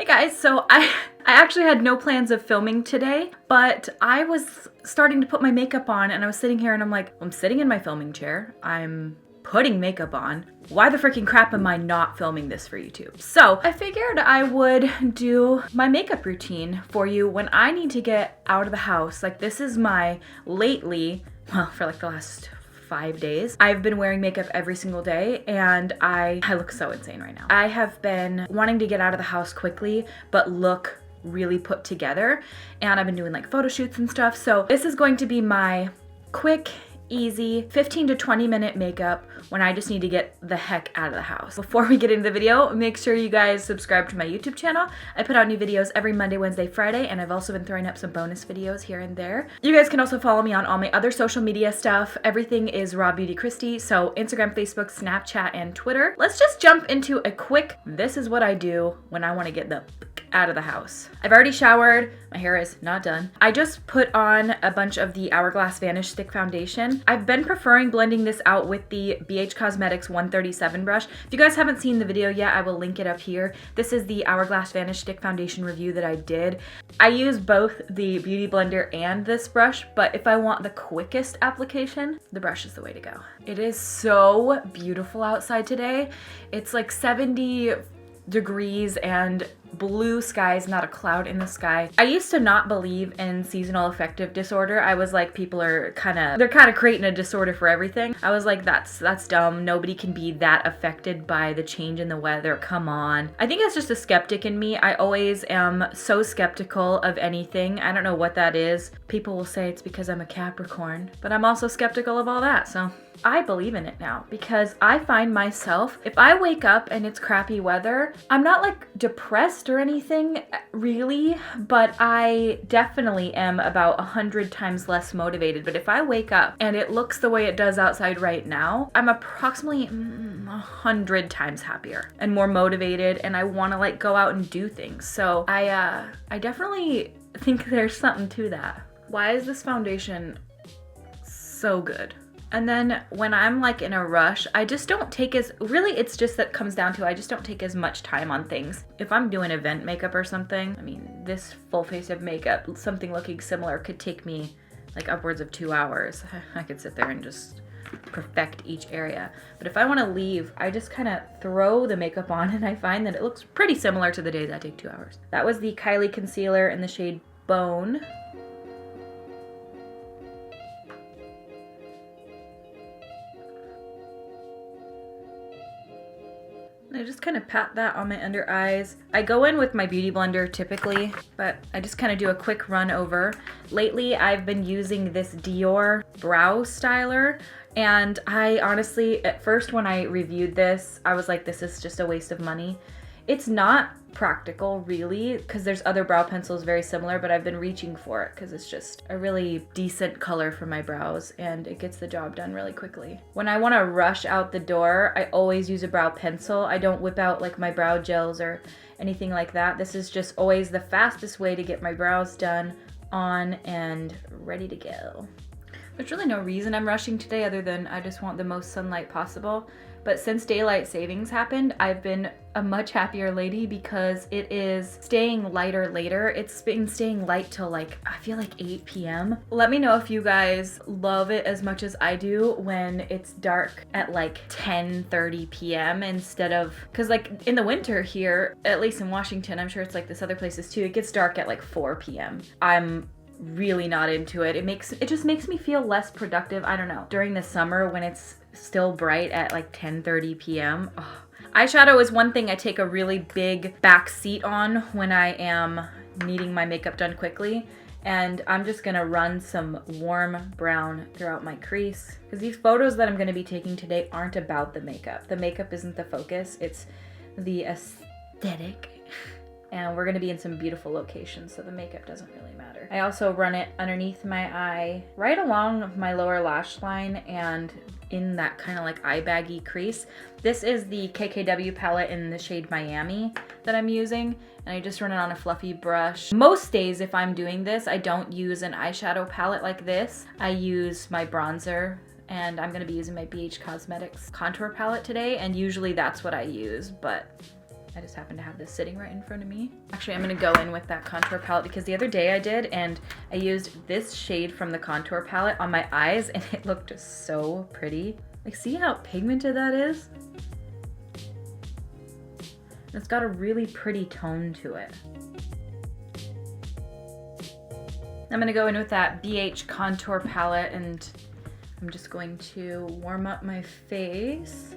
Hey guys, so I actually had no plans of filming today, but I was starting to put my makeup on and I was sitting here and I'm like, I'm sitting in my filming chair, I'm putting makeup on. Why the freaking crap am I not filming this for YouTube? So I figured I would do my makeup routine for you when I need to get out of the house. Like this is my lately, well, for like the last 5 days, I've been wearing makeup every single day and I look so insane right now. I have been wanting to get out of the house quickly, but look really put together. And I've been doing like photo shoots and stuff. So this is going to be my quick, easy 15 to 20 minute makeup when I just need to get the heck out of the house. Before we get into the video, make sure you guys subscribe to my YouTube channel. I put out new videos every Monday, Wednesday, Friday, and I've also been throwing up some bonus videos here and there. You guys can also follow me on all my other social media stuff. Everything is RawBeautyKristi, so Instagram, Facebook, Snapchat, and Twitter. Let's just jump into a quick, this is what I do when I want to get the out of the house. I've already showered. My hair is not done. I just put on a bunch of the Hourglass Vanish Stick Foundation. I've been preferring blending this out with the BH Cosmetics 137 brush. If you guys haven't seen the video yet, I will link it up here. This is the Hourglass Vanish Stick Foundation review that I did. I use both the Beauty Blender and this brush, but if I want the quickest application, the brush is the way to go. It is so beautiful outside today. It's like 70 degrees and blue skies, not a cloud in the sky. I used to not believe in seasonal affective disorder. I was like, people are they're kind of creating a disorder for everything. I was like, that's dumb. Nobody can be that affected by the change in the weather. Come on. I think it's just a skeptic in me. I always am so skeptical of anything. I don't know what that is. People will say it's because I'm a Capricorn, but I'm also skeptical of all that. So I believe in it now because I find myself, if I wake up and it's crappy weather, I'm not like depressed or anything really, but I definitely am about 100 times less motivated. But if I wake up and it looks the way it does outside right now, I'm approximately 100 times happier and more motivated, and I want to like go out and do things. So I definitely think there's something to that. Why is this foundation so good? And then when I'm like in a rush, I just don't take really it's just that comes down to I just don't take as much time on things. If I'm doing event makeup or something, I mean, this full face of makeup, something looking similar could take me like upwards of 2 hours. I could sit there and just perfect each area. But if I want to leave, I just kind of throw the makeup on and I find that it looks pretty similar to the days that take 2 hours. That was the Kylie concealer in the shade Bone. I just kind of pat that on my under eyes. I go in with my Beauty Blender typically, but I just kind of do a quick run over. Lately, I've been using this Dior brow styler, and I honestly, at first when I reviewed this, I was like, this is just a waste of money. It's not practical really, because there's other brow pencils very similar, but I've been reaching for it because it's just a really decent color for my brows and it gets the job done really quickly. When I want to rush out the door, I always use a brow pencil. I don't whip out like my brow gels or anything like that. This is just always the fastest way to get my brows done, on, and ready to go. There's really no reason I'm rushing today other than I just want the most sunlight possible. But since daylight savings happened, I've been a much happier lady because it is staying lighter later. It's been staying light till like, I feel like 8 p.m. Let me know if you guys love it as much as I do when it's dark at like 10:30 p.m. instead of, cause like in the winter here, at least in Washington, I'm sure it's like this other places too, it gets dark at like 4 p.m. I'm really not into it. It just makes me feel less productive. I don't know. During the summer when it's still bright at like 10:30 p.m. Oh. Eyeshadow is one thing I take a really big back seat on when I am needing my makeup done quickly. And I'm just gonna run some warm brown throughout my crease. Because these photos that I'm gonna be taking today aren't about the makeup. The makeup isn't the focus, it's the aesthetic. And we're gonna be in some beautiful locations, so the makeup doesn't really matter. I also run it underneath my eye, right along my lower lash line and in that kind of like eye baggy crease. This is the KKW palette in the shade Miami that I'm using, and I just run it on a fluffy brush. Most days if I'm doing this, I don't use an eyeshadow palette like this. I use my bronzer, and I'm gonna be using my BH Cosmetics contour palette today, and usually that's what I use, but I just happen to have this sitting right in front of me. Actually, I'm gonna go in with that contour palette because the other day I did, and I used this shade from the contour palette on my eyes and it looked so pretty. Like, see how pigmented that is? It's got a really pretty tone to it. I'm gonna go in with that BH contour palette and I'm just going to warm up my face.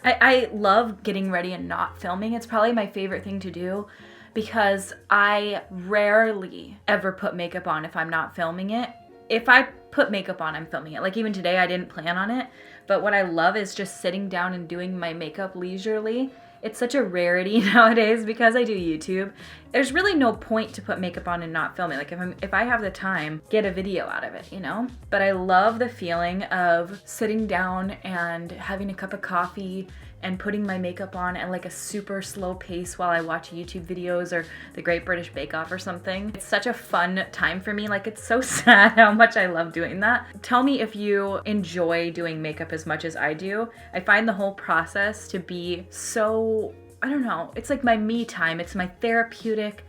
I love getting ready and not filming. It's probably my favorite thing to do because I rarely ever put makeup on if I'm not filming it. If I put makeup on, I'm filming it. Like even today, I didn't plan on it, but what I love is just sitting down and doing my makeup leisurely. It's such a rarity nowadays because I do YouTube. There's really no point to put makeup on and not film it. Like if I have the time, get a video out of it, you know? But I love the feeling of sitting down and having a cup of coffee and putting my makeup on at like a super slow pace while I watch YouTube videos or the Great British Bake Off or something. It's such a fun time for me. Like, it's so sad how much I love doing that. Tell me if you enjoy doing makeup as much as I do. I find the whole process to be so, I don't know, it's like my me time. It's my therapeutic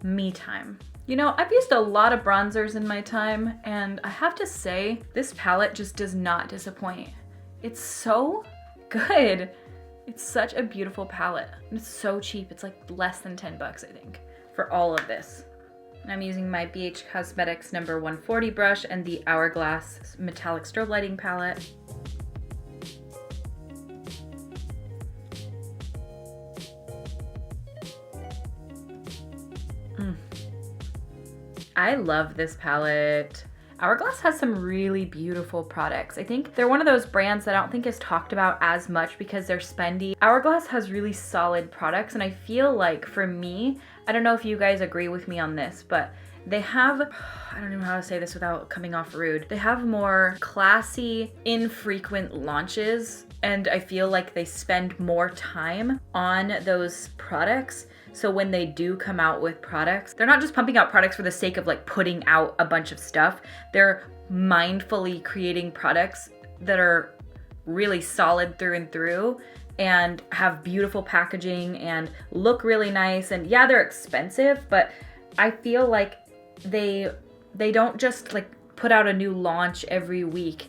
me time. You know, I've used a lot of bronzers in my time, and I have to say, this palette just does not disappoint. It's so good. It's such a beautiful palette. And it's so cheap. It's like less than 10 bucks, I think, for all of this. And I'm using my BH Cosmetics number 140 brush and the Hourglass metallic strobe lighting palette. I love this palette. Hourglass has some really beautiful products. I think they're one of those brands that I don't think is talked about as much because they're spendy. Hourglass has really solid products, and I feel like for me, I don't know if you guys agree with me on this, but they have, I don't even know how to say this without coming off rude. They have more classy, infrequent launches, and I feel like they spend more time on those products. So when they do come out with products, they're not just pumping out products for the sake of like putting out a bunch of stuff. They're mindfully creating products that are really solid through and through and have beautiful packaging and look really nice. And yeah, they're expensive, but I feel like they don't just like put out a new launch every week.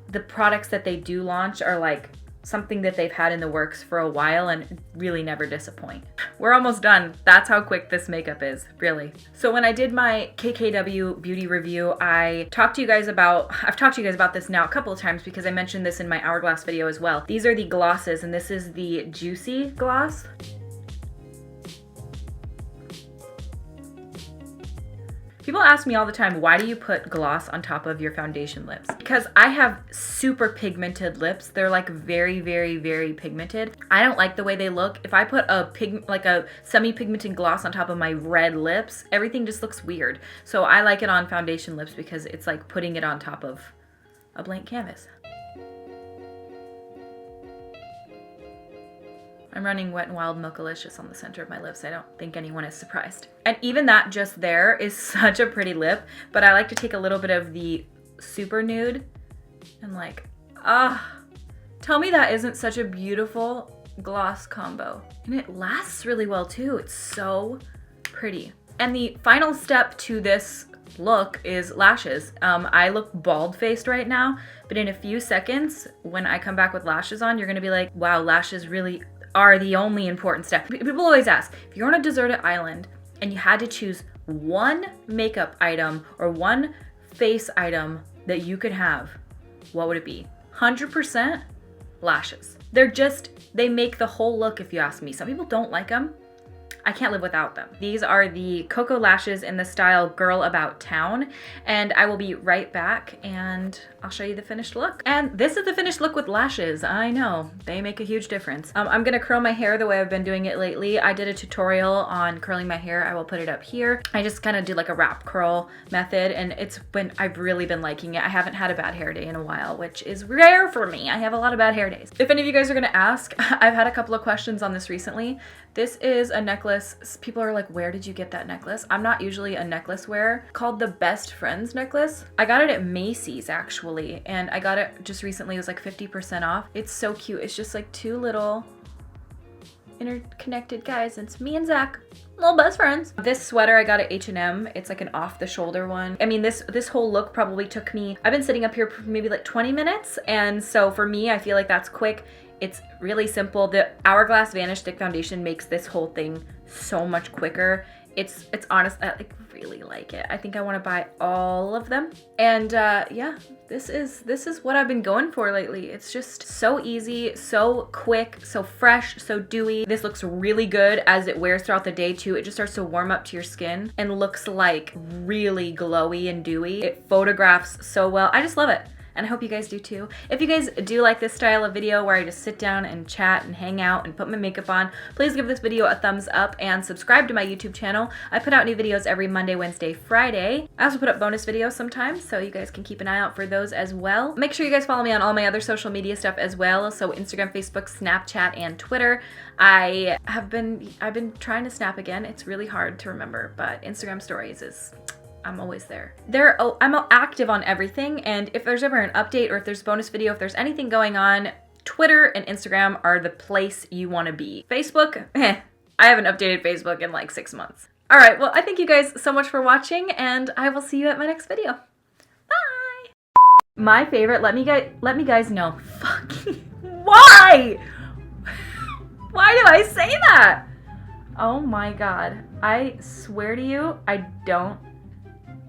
The products that they do launch are like something that they've had in the works for a while and really never disappoint. We're almost done. That's how quick this makeup is, really. So when I did my KKW beauty review, I've talked to you guys about this now a couple of times because I mentioned this in my Hourglass video as well. These are the glosses, and this is the Juicy gloss. People ask me all the time, why do you put gloss on top of your foundation lips? Because I have super pigmented lips. They're like very, very, very pigmented. I don't like the way they look. If I put a semi-pigmented gloss on top of my red lips, everything just looks weird. So I like it on foundation lips because it's like putting it on top of a blank canvas. I'm running Wet n Wild Milkalicious on the center of my lips. I don't think anyone is surprised. And even that just there is such a pretty lip, but I like to take a little bit of the Super Nude and like, tell me that isn't such a beautiful gloss combo. And it lasts really well too. It's so pretty. And the final step to this look is lashes. I look bald-faced right now, but in a few seconds, when I come back with lashes on, you're gonna be like, wow, lashes really are the only important step. People always ask, if you're on a deserted island and you had to choose one makeup item or one face item that you could have, what would it be? 100% lashes. They make the whole look, if you ask me. Some people don't like them. I can't live without them. These are the Cocoa Lashes in the style Girl About Town, and I will be right back and I'll show you the finished look. And this is the finished look with lashes. I know, they make a huge difference. I'm gonna curl my hair the way I've been doing it lately. I did a tutorial on curling my hair. I will put it up here. I just kind of did like a wrap curl method, and I've really been liking it. I haven't had a bad hair day in a while, which is rare for me. I have a lot of bad hair days. If any of you guys are gonna ask, I've had a couple of questions on this recently. This is a necklace necklace. People are like, where did you get that necklace? I'm not usually a necklace wearer. Called the Best Friends necklace. I got it at Macy's actually, and I got it just recently. It was like 50% off. It's so cute. It's just like two little interconnected guys. It's me and Zach, little best friends. This sweater I got at H&M. It's like an off the shoulder one. I mean, this whole look probably took me, I've been sitting up here for maybe like 20 minutes. And so for me, I feel like that's quick. It's really simple. The Hourglass Vanish Stick Foundation makes this whole thing so much quicker. It's honest, I like really like it. I think I want to buy all of them. And yeah, this is what I've been going for lately. It's just so easy, so quick, so fresh, so dewy. This looks really good as it wears throughout the day too. It just starts to warm up to your skin and looks like really glowy and dewy. It photographs so well. I just love it. And I hope you guys do too. If you guys do like this style of video where I just sit down and chat and hang out and put my makeup on, please give this video a thumbs up and subscribe to my YouTube channel. I put out new videos every Monday, Wednesday, Friday. I also put up bonus videos sometimes, so you guys can keep an eye out for those as well. Make sure you guys follow me on all my other social media stuff as well. So Instagram, Facebook, Snapchat, and Twitter. I've been trying to snap again. It's really hard to remember, but Instagram stories is, I'm always there. I'm active on everything, and if there's ever an update or if there's a bonus video, if there's anything going on, Twitter and Instagram are the place you want to be. Facebook, I haven't updated Facebook in like 6 months. All right, well, I thank you guys so much for watching, and I will see you at my next video. Bye! My favorite, let me guys know. Fucking, why? Why do I say that? Oh my God. I swear to you, I don't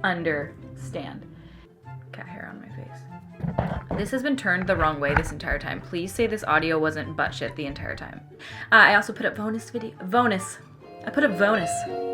understand. Cat hair on my face. This has been turned the wrong way this entire time. Please say this audio wasn't butt shit the entire time. I also put up bonus video. I put up bonus.